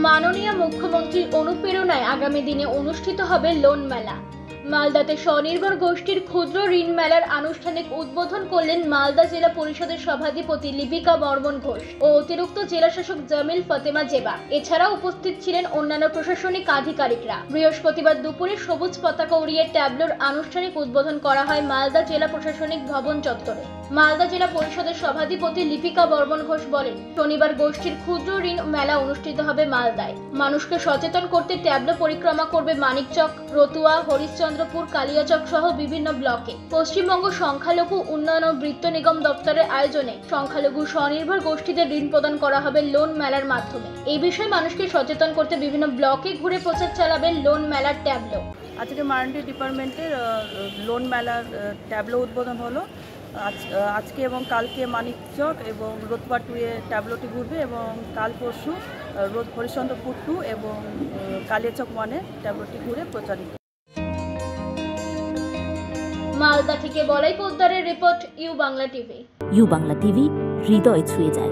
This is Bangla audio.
মাননীয় মুখ্যমন্ত্রীর অনুপ্রেরণায় আগামী দিনে অনুষ্ঠিত হবে লোন মেলা। মালদাতে স্বনির্ভর গোষ্ঠীর ক্ষুদ্র ঋণ মেলার আনুষ্ঠানিক উদ্বোধন করলেন মালদা জেলা পরিষদের সভাধিপতি লিপিকা বর্মন ঘোষ ও অতিরিক্ত জেলাশাসক জামিল ফাতেমা জেবা। এছাড়াও উপস্থিত ছিলেন অন্যান্য প্রশাসনিক আধিকারিকরা। বৃহস্পতিবার দুপুরে সবুজ পতাকা উড়িয়ে ট্যাবলোর আনুষ্ঠানিক উদ্বোধন করা হয় মালদা জেলা প্রশাসনিক ভবন চত্বরে। মালদা জেলা পরিষদের সভাধিপতি লিপিকা বর্মন ঘোষ বলেন, শনিবার গোষ্ঠীর ক্ষুদ্র ঋণ মেলা অনুষ্ঠিত হবে মালদায়। মানুষকে সচেতন করতে ট্যাবলো পরিক্রমা করবে মানিকচক, রতুয়া, হরিশ্চন্দ্রপুর, কালিয়াচক সহ বিভিন্ন ব্লকে। পশ্চিমবঙ্গ সংখ্যালঘু উন্নয়ন ও বৃত্ত নিগম দপ্তরের আয়োজনে সংখ্যালঘু স্বনির্ভর গোষ্ঠীদের ঋণ প্রদান করা হবে লোন মেলার মাধ্যমে। এই বিষয়ে মানুষকে সচেতন করতে বিভিন্ন ব্লকে ঘুরে প্রচার চালাবে লোন মেলার ট্যাবলো। আজকে মার্কেন্টাইল ডিপার্টমেন্টের লোন মেলার ট্যাবলো উদ্বোধন হলো। আজকে এবং কালকে মানিকচক এবং রতুয়া 2 এ ট্যাবলোটি ঘুরবে এবং কাল পরশু হরিশ্চন্দ্রপুর 2 এবং কালিয়াচক 1 এ ট্যাবলোটি ঘুরে প্রচারিত। মালদা থেকে বলাই পোদ্দারের report, U Bangla TV. U Bangla TV হৃদয় ছুঁয়ে যায়।